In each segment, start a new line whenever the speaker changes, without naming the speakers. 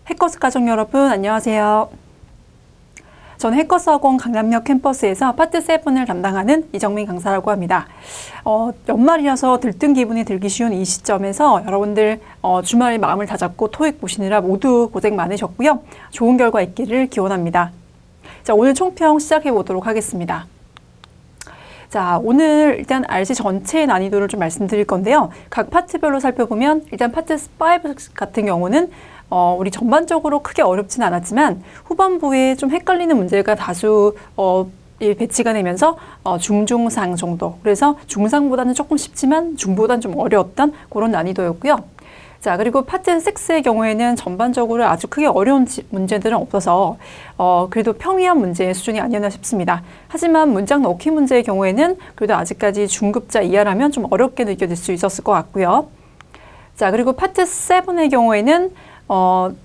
해커스 가족 여러분 안녕하세요. 저는 해커스 학원 강남역 캠퍼스에서 파트 7을 담당하는 이정민 강사라고 합니다. 연말이라서 들뜬 기분이 들기 쉬운 이 시점에서 여러분들 주말에 마음을 다잡고 토익 보시느라 모두 고생 많으셨고요. 좋은 결과 있기를 기원합니다. 자, 오늘 총평 시작해 보도록 하겠습니다. 자, 오늘 일단 RC 전체의 난이도를 좀 말씀드릴 건데요. 각 파트별로 살펴보면 일단 파트 5 같은 경우는 우리 전반적으로 크게 어렵진 않았지만 후반부에 좀 헷갈리는 문제가 다수 배치가 되면서 중중상 정도. 그래서 중상보다는 조금 쉽지만 중보다는 좀 어려웠던 그런 난이도였고요. 자, 그리고 파트 6의 경우에는 전반적으로 아주 크게 어려운 문제들은 없어서 그래도 평이한 문제의 수준이 아니었나 싶습니다. 하지만 문장 넣기 문제의 경우에는 그래도 아직까지 중급자 이하라면 좀 어렵게 느껴질 수 있었을 것 같고요. 자, 그리고 파트 7의 경우에는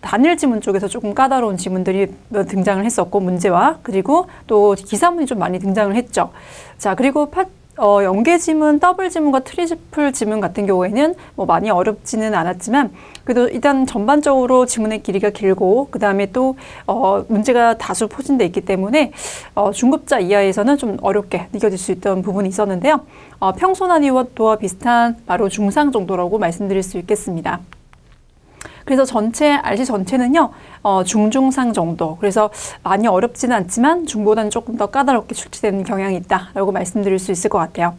단일 지문 쪽에서 조금 까다로운 지문들이 등장을 했었고, 문제와 그리고 또 기사문이 좀 많이 등장을 했죠. 자, 그리고 연계 지문, 더블 지문과 트리플 지문 같은 경우에는 뭐 많이 어렵지는 않았지만 그래도 일단 전반적으로 지문의 길이가 길고 그 다음에 또 문제가 다수 포진돼 있기 때문에 중급자 이하에서는 좀 어렵게 느껴질 수 있던 부분이 있었는데요. 평소 난이도와 비슷한 바로 중상 정도라고 말씀드릴 수 있겠습니다. 그래서 RC 전체는요, 중중상 정도. 그래서 많이 어렵지는 않지만 중보다는 조금 더 까다롭게 출제되는 경향이 있다라고 말씀드릴 수 있을 것 같아요.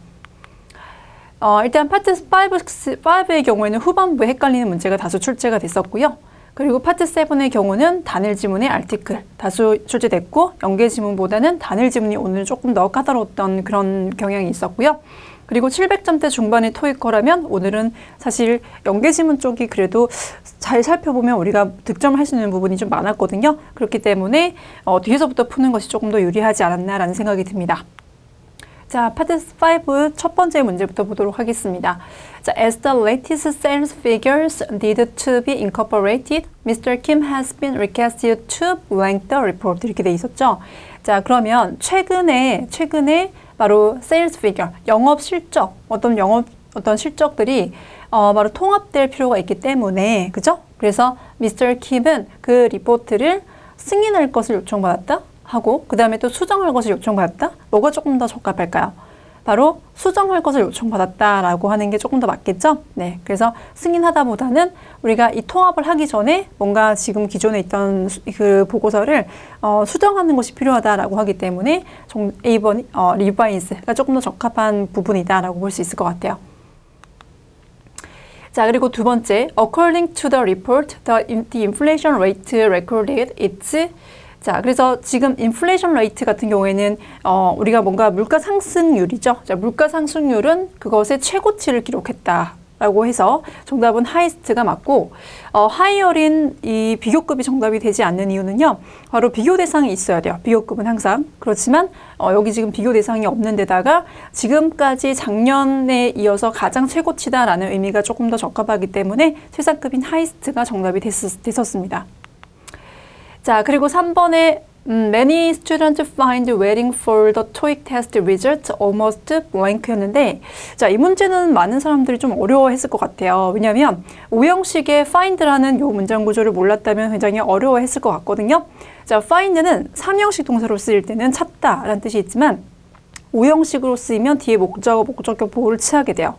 일단 파트 5의 경우에는 후반부에 헷갈리는 문제가 다수 출제가 됐었고요. 그리고 파트 7의 경우는 단일 지문의 아티클 다수 출제됐고, 연계 지문보다는 단일 지문이 오늘 조금 더 까다로웠던 그런 경향이 있었고요. 그리고 700점대 중반의 토익커라면 오늘은 사실 연계 지문 쪽이 그래도 잘 살펴보면 우리가 득점을 할 수 있는 부분이 좀 많았거든요. 그렇기 때문에 뒤에서부터 푸는 것이 조금 더 유리하지 않았나라는 생각이 듭니다. 자, 파트 5 첫 번째 문제부터 보도록 하겠습니다. 자, as the latest sales figures need to be incorporated, Mr. Kim has been requested to blank the report. 이렇게 돼 있었죠. 자, 그러면 최근에 바로 sales figure, 영업 실적, 어떤 실적들이 바로 통합될 필요가 있기 때문에, 그죠? 그래서 Mr. Kim은 그 리포트를 승인할 것을 요청받았다 하고, 그 다음에 또 수정할 것을 요청받았다? 뭐가 조금 더 적합할까요? 바로 수정할 것을 요청받았다라고 하는 게 조금 더 맞겠죠? 네. 그래서 승인하다 보다는 우리가 이 통합을 하기 전에 뭔가 지금 기존에 있던 그 보고서를 수정하는 것이 필요하다라고 하기 때문에 A번 리바이즈가 조금 더 적합한 부분이다라고 볼 수 있을 것 같아요. 자, 그리고 두 번째, according to the report, the inflation rate recorded is. 자, 그래서 지금 인플레이션 레이트 같은 경우에는 우리가 뭔가 물가 상승률이죠. 자, 물가 상승률은 그것의 최고치를 기록했다라고 해서 정답은 하이스트가 맞고, 하이어린 이 비교급이 정답이 되지 않는 이유는요. 바로 비교 대상이 있어야 돼요. 비교급은 항상. 그렇지만 여기 지금 비교 대상이 없는 데다가 지금까지 작년에 이어서 가장 최고치다라는 의미가 조금 더 적합하기 때문에 최상급인 하이스트가 정답이 됐었습니다. 자, 그리고 3번에 Many students find waiting for the TOEIC test results almost blank였는데, 자, 이 문제는 많은 사람들이 좀 어려워했을 것 같아요. 왜냐하면 오형식의 find라는 요 문장 구조를 몰랐다면 굉장히 어려워했을 것 같거든요. 자, find는 3형식 동사로 쓰일 때는 찾다라는 뜻이 있지만 오형식으로 쓰이면 뒤에 목적어, 목적격 보호를 취하게 돼요.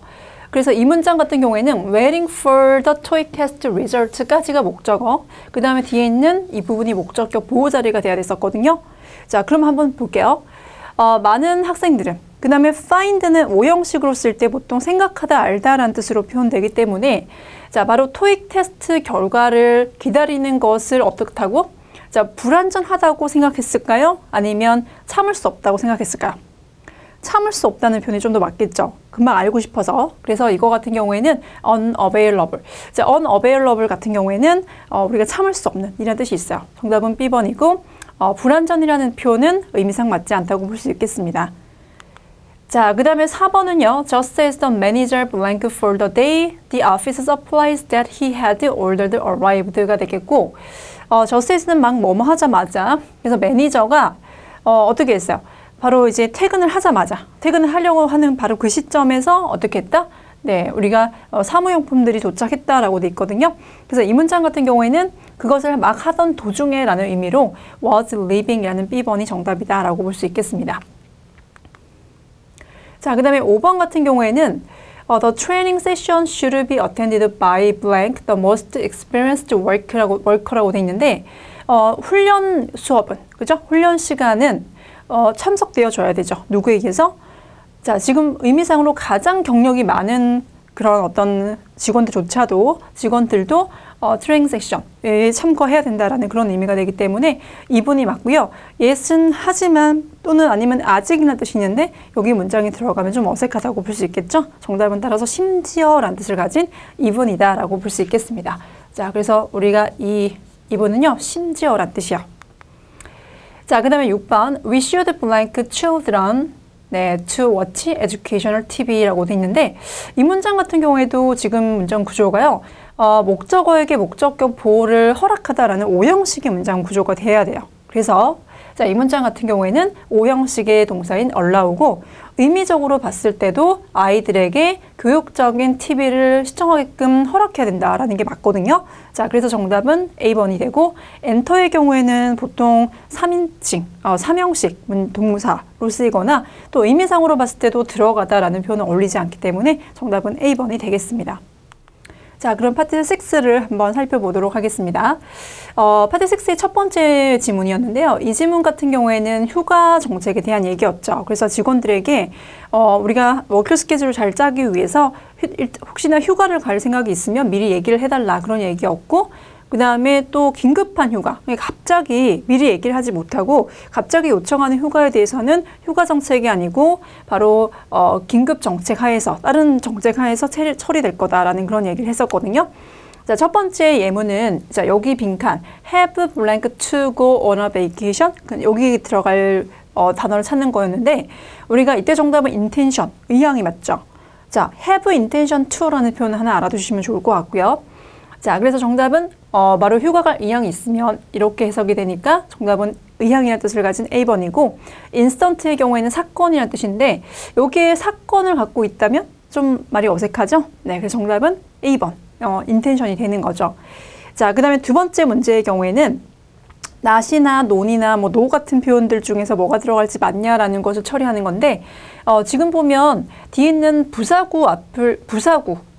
그래서 이 문장 같은 경우에는 waiting for the TOEIC test result까지가 목적어, 그 다음에 뒤에 있는 이 부분이 목적격 보호 자리가 돼야 됐었거든요. 자, 그럼 한번 볼게요. 많은 학생들은, 그 다음에 find는 오형식으로 쓸 때 보통 생각하다, 알다라는 뜻으로 표현되기 때문에, 자, 바로 TOEIC 테스트 결과를 기다리는 것을 어떻다고? 자, 불완전하다고 생각했을까요? 아니면 참을 수 없다고 생각했을까요? 참을 수 없다는 표현이 좀 더 맞겠죠. 금방 알고 싶어서. 그래서 이거 같은 경우에는 unavailable. 자, unavailable 같은 경우에는 우리가 참을 수 없는 이라는 뜻이 있어요. 정답은 B번이고, 불완전이라는 표현은 의미상 맞지 않다고 볼 수 있겠습니다. 자, 그 다음에 4번은요. Just as the manager blank for the day, the office supplies that he had ordered arrived가 되겠고, just as는 막 뭐뭐 하자마자, 그래서 매니저가 어떻게 했어요? 바로 이제 퇴근을 하자마자, 퇴근을 하려고 하는 바로 그 시점에서 어떻게 했다? 네, 우리가 사무용품들이 도착했다라고 돼 있거든요. 그래서 이 문장 같은 경우에는 그것을 막 하던 도중에 라는 의미로 was leaving이라는 B번이 정답이다라고 볼 수 있겠습니다. 자, 그 다음에 5번 같은 경우에는 The training session should be attended by blank, the most experienced worker라고 돼 있는데 훈련 수업은, 그죠? 훈련 시간은 참석되어줘야 되죠. 누구에게서? 자, 지금 의미상으로 가장 경력이 많은 그런 어떤 직원들도 트레이닝 세션에 참가해야 된다라는 그런 의미가 되기 때문에 2번이 맞고요. yes은 하지만 또는 아니면 아직이라는 뜻이 있는데 여기 문장이 들어가면 좀 어색하다고 볼 수 있겠죠. 정답은 따라서 심지어라는 뜻을 가진 2번이다라고 볼 수 있겠습니다. 자, 그래서 우리가 이 2번은요. 심지어라는 뜻이요. 자, 그 다음에 6번 We should blank children to watch educational TV라고 돼 있는데 이 문장 같은 경우에도 지금 문장 구조가요. 목적어에게 목적격 보호를 허락하다라는 O형식의 문장 구조가 돼야 돼요. 그래서 자, 이 문장 같은 경우에는 O형식의 동사인 allow고 의미적으로 봤을 때도 아이들에게 교육적인 TV를 시청하게끔 허락해야 된다라는 게 맞거든요. 자, 그래서 정답은 A번이 되고 엔터의 경우에는 보통 3인칭, 3형식 동사로 쓰이거나 또 의미상으로 봤을 때도 들어가다라는 표현은 어울리지 않기 때문에 정답은 A번이 되겠습니다. 자, 그럼 파트 6를 한번 살펴보도록 하겠습니다. 파트 6의 첫 번째 지문이었는데요. 이 지문 같은 경우에는 휴가 정책에 대한 얘기였죠. 그래서 직원들에게 우리가 워크 스케줄을 잘 짜기 위해서 혹시나 휴가를 갈 생각이 있으면 미리 얘기를 해달라 그런 얘기였고 그 다음에 또 긴급한 휴가, 갑자기 미리 얘기를 하지 못하고 갑자기 요청하는 휴가에 대해서는 휴가 정책이 아니고 바로 긴급 정책 하에서 다른 정책 하에서 처리될 거다라는 그런 얘기를 했었거든요. 자, 첫 번째 예문은 자, 여기 빈칸 have blank to go on a vacation 여기 들어갈 단어를 찾는 거였는데 우리가 이때 정답은 intention, 의향이 맞죠. 자, have intention to라는 표현을 하나 알아두시면 좋을 것 같고요. 자, 그래서 정답은 바로 휴가 갈 의향이 있으면 이렇게 해석이 되니까 정답은 의향이라는 뜻을 가진 A번이고 인스턴트의 경우에는 사건이라는 뜻인데 여기에 사건을 갖고 있다면 좀 말이 어색하죠? 네, 그래서 정답은 A번, 인텐션이 되는 거죠. 자, 그 다음에 두 번째 문제의 경우에는 not이나 non이나 뭐 no 같은 표현들 중에서 뭐가 들어갈지 맞냐라는 것을 처리하는 건데 지금 보면 뒤에 있는 부사구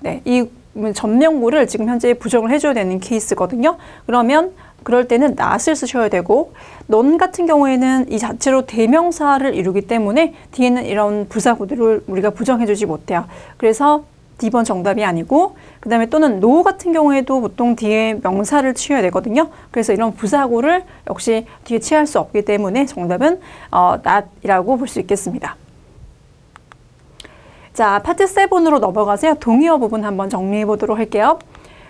네, 이 전명구를 지금 현재 부정을 해줘야 되는 케이스거든요. 그러면 그럴 때는 not을 쓰셔야 되고 non 같은 경우에는 이 자체로 대명사를 이루기 때문에 뒤에는 이런 부사구들을 우리가 부정해주지 못해요. 그래서 D번 정답이 아니고 그 다음에 또는 no 같은 경우에도 보통 뒤에 명사를 취해야 되거든요. 그래서 이런 부사구를 역시 뒤에 취할 수 없기 때문에 정답은 not이라고 볼 수 있겠습니다. 자, 파트 7으로 넘어가세요. 동의어 부분 한번 정리해 보도록 할게요.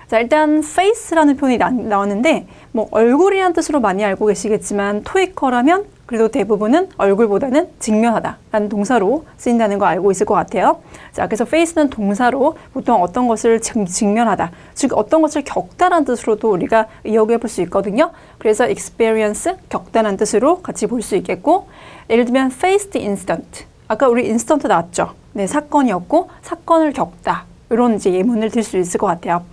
자, 일단 face라는 표현이 나왔는데 뭐 얼굴이라는 뜻으로 많이 알고 계시겠지만 토익어라면 그래도 대부분은 얼굴보다는 직면하다라는 동사로 쓰인다는 거 알고 있을 것 같아요. 자, 그래서 face는 동사로 보통 어떤 것을 직면하다, 즉 어떤 것을 겪다라는 뜻으로도 우리가 이해해 볼 수 있거든요. 그래서 experience, 겪다라는 뜻으로 같이 볼 수 있겠고 예를 들면 face the incident. 아까 우리 인스턴트 나왔죠. 네, 사건이었고 사건을 겪다. 이런 이제 예문을 들 수 있을 것 같아요.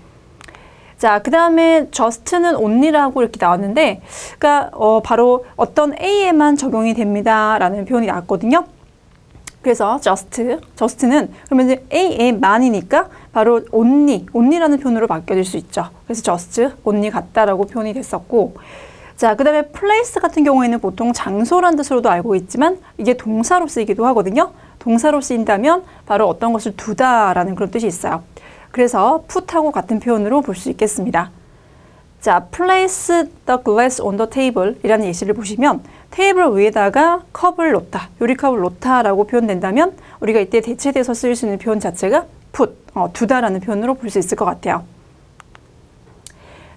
자, 그 다음에 just는 only라고 이렇게 나왔는데, 그러니까 바로 어떤 A에만 적용이 됩니다라는 표현이 나왔거든요. 그래서 just는 그러면 이제 A에만이니까 바로 only라는 표현으로 바뀌어질 수 있죠. 그래서 just, only 같다라고 표현이 됐었고, 자, 그 다음에 place 같은 경우에는 보통 장소란 뜻으로도 알고 있지만 이게 동사로 쓰이기도 하거든요. 동사로 쓰인다면 바로 어떤 것을 두다라는 그런 뜻이 있어요. 그래서 put하고 같은 표현으로 볼 수 있겠습니다. 자, place the glass on the table 이라는 예시를 보시면 테이블 위에다가 컵을 놓다, 요리컵을 놓다라고 표현된다면 우리가 이때 대체돼서 쓰일 수 있는 표현 자체가 put, 두다라는 표현으로 볼 수 있을 것 같아요.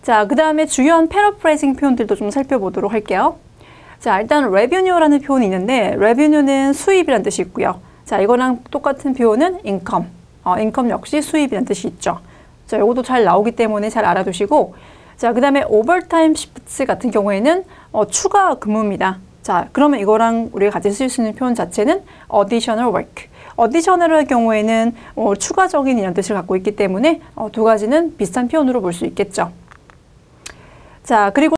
자, 그 다음에 주요한 패러프레이징 표현들도 좀 살펴보도록 할게요. 자, 일단 revenue라는 표현이 있는데 revenue는 수입이라는 뜻이 있고요. 자, 이거랑 똑같은 표현은 income. income 역시 수입이라는 뜻이 있죠. 자, 이것도 잘 나오기 때문에 잘 알아두시고 자, 그 다음에 overtime shifts 같은 경우에는 추가 근무입니다. 자, 그러면 이거랑 우리가 같이 쓸 수 있는 표현 자체는 additional work. 어디셔널의 경우에는 추가적인 이런 뜻을 갖고 있기 때문에 두 가지는 비슷한 표현으로 볼 수 있겠죠. 자, 그리고